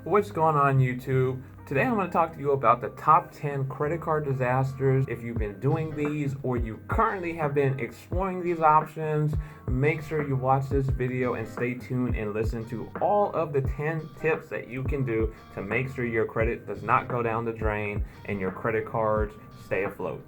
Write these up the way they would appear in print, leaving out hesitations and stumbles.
What's going on, YouTube? Today I'm going to talk to you about the top 10 credit card disasters. If you've been doing these or you currently have been exploring these options, make sure you watch this video and stay tuned and listen to all of the 10 tips that you can do to make sure your credit does not go down the drain and your credit cards stay afloat.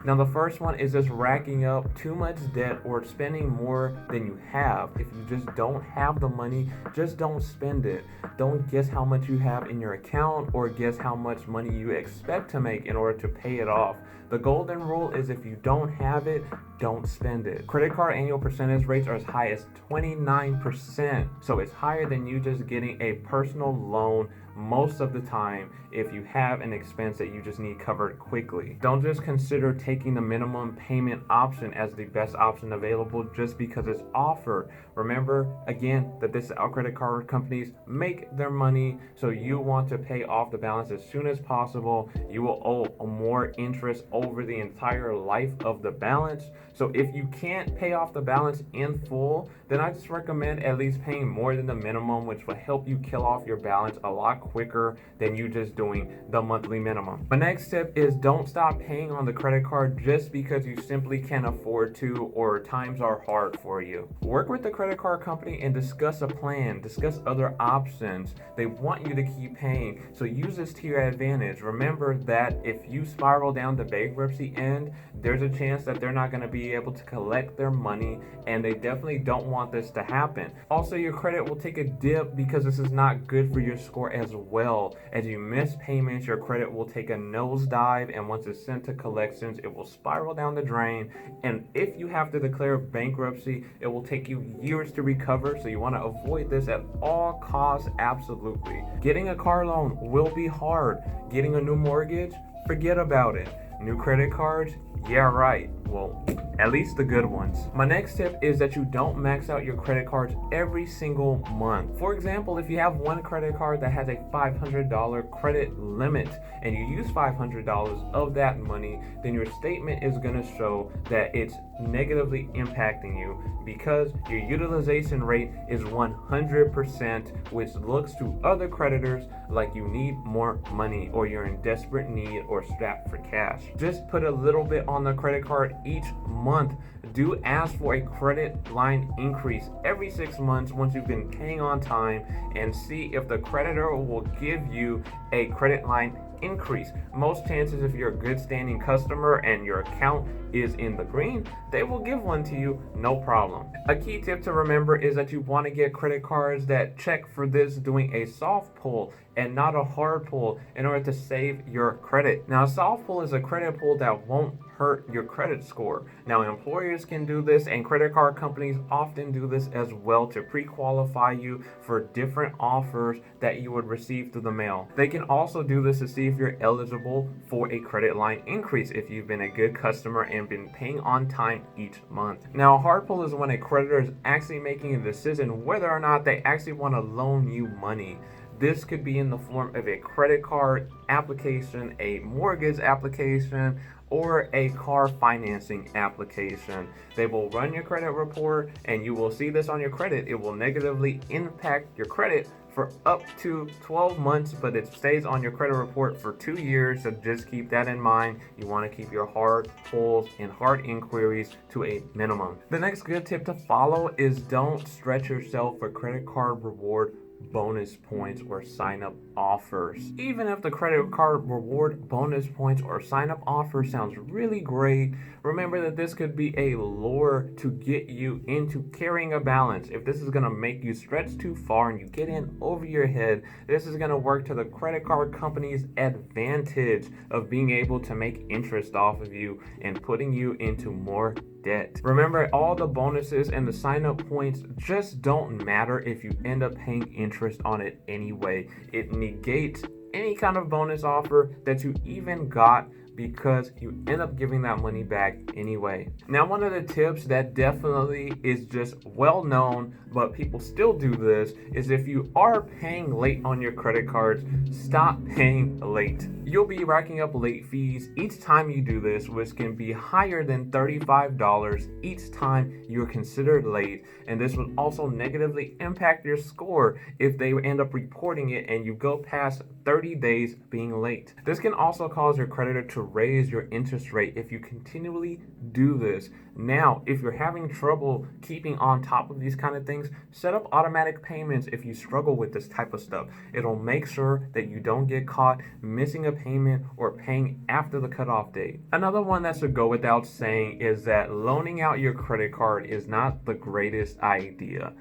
Now, the first one is just racking up too much debt or spending more than you have. If you just don't have the money, just don't spend it. Don't guess how much you have in your account or guess how much money you expect to make in order to pay it off. The golden rule is if you don't have it, don't spend it. Credit card annual percentage rates are as high as 29%. So it's higher than you just getting a personal loan most of the time if you have an expense that you just need covered quickly. Don't just consider taking the minimum payment option as the best option available just because it's offered. Remember, again, that this is how credit card companies make their money, so you want to pay off the balance as soon as possible. You will owe more interest over the entire life of the balance. So if you can't pay off the balance in full, then I just recommend at least paying more than the minimum, which will help you kill off your balance a lot quicker than you just doing the monthly minimum. My next tip is don't stop paying on the credit card just because you simply can't afford to or times are hard for you. Work with the credit card company and discuss a plan, discuss other options. They want you to keep paying, so use this to your advantage. Remember that if you spiral down the bankruptcy end, there's a chance that they're not going to be able to collect their money, and they definitely don't want this to happen. Also, your credit will take a dip because this is not good for your score as well. As you miss payments, your credit will take a nosedive, and once it's sent to collections, it will spiral down the drain. And if you have to declare bankruptcy, it will take you years to recover, so you want to avoid this at all costs. Absolutely. Getting a car loan will be hard. Getting a new mortgage, forget about it. New credit cards, yeah, right. Well, at least the good ones. My next tip is that you don't max out your credit cards every single month. For example, if you have one credit card that has a $500 credit limit and you use $500 of that money, then your statement is going to show that it's negatively impacting you because your utilization rate is 100%, which looks to other creditors like you need more money or you're in desperate need or strapped for cash. Just put a little bit on the credit card each month. Do ask for a credit line increase every 6 months once you've been paying on time, and see if the creditor will give you a credit line increase. Most chances, if you're a good standing customer and your account is in the green, they will give one to you, no problem. A key tip to remember is that you want to get credit cards that check for this doing a soft pull and not a hard pull in order to save your credit. Now, a soft pull is a credit pull that won't hurt your credit score. Now, employers can do this and credit card companies often do this as well to pre-qualify you for different offers that you would receive through the mail. They can also do this to see if you're eligible for a credit line increase if you've been a good customer and been paying on time each month. Now, a hard pull is when a creditor is actually making a decision whether or not they actually want to loan you money. This could be in the form of a credit card application, a mortgage application, or a car financing application. They will run your credit report and you will see this on your credit. It will negatively impact your credit for up to 12 months, but it stays on your credit report for 2 years, so just keep that in mind. You want to keep your hard pulls and hard inquiries to a minimum. The next good tip to follow is don't stretch yourself for credit card reward bonus points or sign up offers. Even if the credit card reward bonus points or sign up offer sounds really great, remember that this could be a lure to get you into carrying a balance. If this is going to make you stretch too far and you get in over your head, this is going to work to the credit card company's advantage of being able to make interest off of you and putting you into more debt. Remember, all the bonuses and the sign-up points just don't matter if you end up paying interest on it anyway. It negates any kind of bonus offer that you even got because you end up giving that money back anyway. Now, one of the tips that definitely is just well known, but people still do this, is if you are paying late on your credit cards, stop paying late. You'll be racking up late fees each time you do this, which can be higher than $35 each time you're considered late, and this will also negatively impact your score if they end up reporting it and you go past 30 days being late. This can also cause your creditor to raise your interest rate if you continually do this. Now, if you're having trouble keeping on top of these kind of things, set up automatic payments if you struggle with this type of stuff. It'll make sure that you don't get caught missing a payment or paying after the cutoff date. Another one that should go without saying is that loaning out your credit card is not the greatest idea.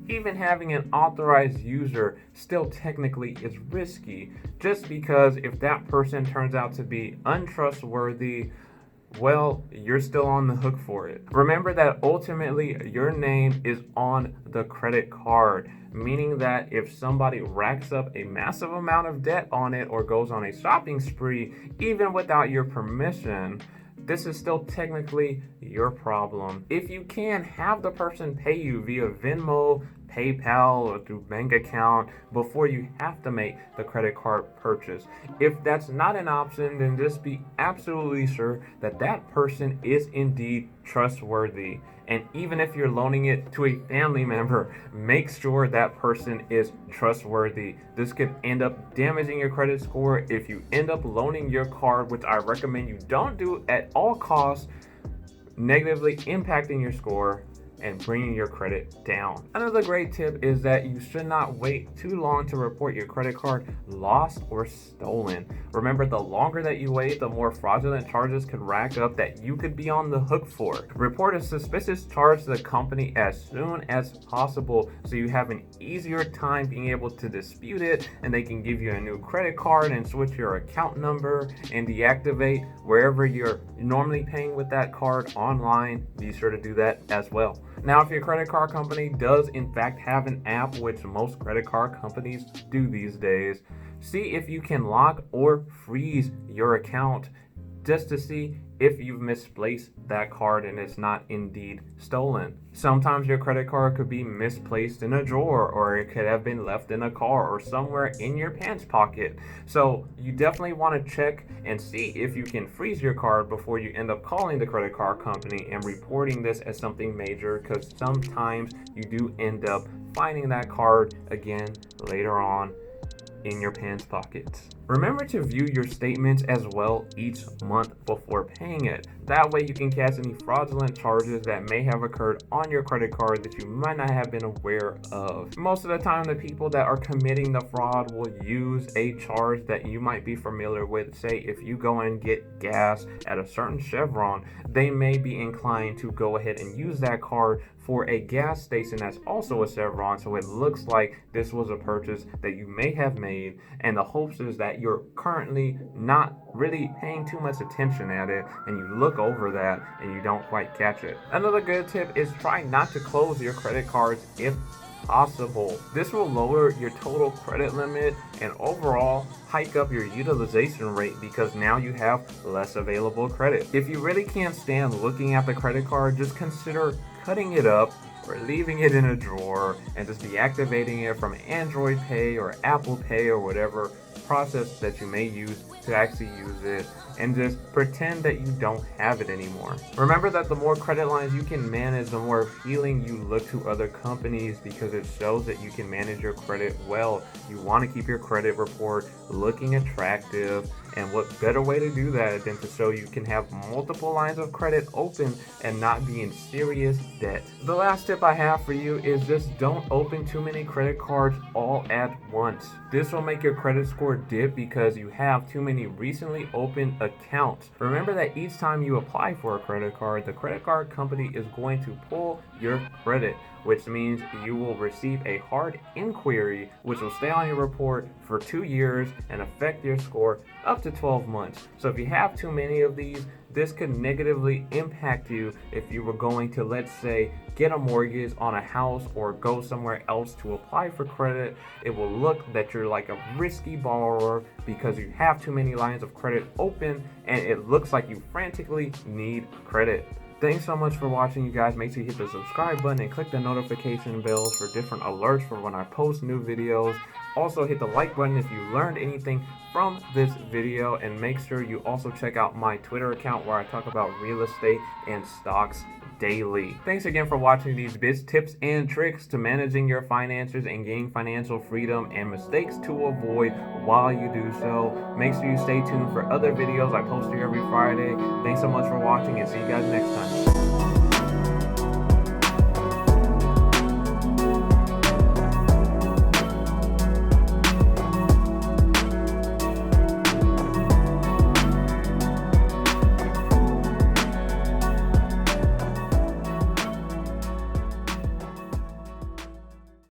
Even having an authorized user still technically is risky, just because if that person turns out to be untrustworthy, well, you're still on the hook for it. Remember that ultimately your name is on the credit card, meaning that if somebody racks up a massive amount of debt on it or goes on a shopping spree, even without your permission, this is still technically your problem. If you can, have the person pay you via Venmo, PayPal, or through bank account before you have to make the credit card purchase. If that's not an option, then just be absolutely sure that that person is indeed trustworthy. And even if you're loaning it to a family member, make sure that person is trustworthy. This could end up damaging your credit score if you end up loaning your card, which I recommend you don't do at all costs, negatively impacting your score and bringing your credit down. Another great tip is that you should not wait too long to report your credit card lost or stolen. Remember, the longer that you wait, the more fraudulent charges could rack up that you could be on the hook for. Report a suspicious charge to the company as soon as possible so you have an easier time being able to dispute it, and they can give you a new credit card and switch your account number and deactivate wherever you're normally paying with that card online. Be sure to do that as well. Now, if your credit card company does in fact have an app, which most credit card companies do these days, see if you can lock or freeze your account just to see if you've misplaced that card and it's not indeed stolen. Sometimes your credit card could be misplaced in a drawer, or it could have been left in a car or somewhere in your pants pocket. So you definitely want to check and see if you can freeze your card before you end up calling the credit card company and reporting this as something major, because sometimes you do end up finding that card again later on in your pants pockets. Remember to view your statements as well each month before paying it. That way you can catch any fraudulent charges that may have occurred on your credit card that you might not have been aware of. Most of the time, the people that are committing the fraud will use a charge that you might be familiar with. Say if you go and get gas at a certain Chevron, they may be inclined to go ahead and use that card for a gas station that's also a Chevron, so it looks like this was a purchase that you may have made, and the hopes is that you're currently not really paying too much attention at it, and you look over that and you don't quite catch it. Another good tip is try not to close your credit cards if possible. This will lower your total credit limit and overall hike up your utilization rate, because now you have less available credit. If you really can't stand looking at the credit card, just consider cutting it up or leaving it in a drawer and just deactivating it from Android Pay or Apple Pay or whatever process that you may use to actually use it, and just pretend that you don't have it anymore. Remember that the more credit lines you can manage, the more appealing you look to other companies, because it shows that you can manage your credit well. You want to keep your credit report looking attractive, and what better way to do that than to show you can have multiple lines of credit open and not be in serious debt. The last tip I have for you is just don't open too many credit cards all at once. This will make your credit score dip because you have too many recently opened accounts. Remember that each time you apply for a credit card, the credit card company is going to pull your credit, which means you will receive a hard inquiry, which will stay on your report for 2 years and affect your score up to 12 months. So if you have too many of these, This could negatively impact you if you were going to, let's say, get a mortgage on a house or go somewhere else to apply for credit. It will look that you're like a risky borrower because you have too many lines of credit open, and it looks like you frantically need credit. Thanks so much for watching, you guys. Make sure you hit the subscribe button and click the notification bells for different alerts for when I post new videos. Also hit the like button if you learned anything from this video, and make sure you also check out my Twitter account where I talk about real estate and stocks daily. Thanks again for watching these bits, tips, and tricks to managing your finances and gaining financial freedom, and mistakes to avoid while you do so. Make sure you stay tuned for other videos I post here every Friday. Thanks so much for watching, and see you guys next time.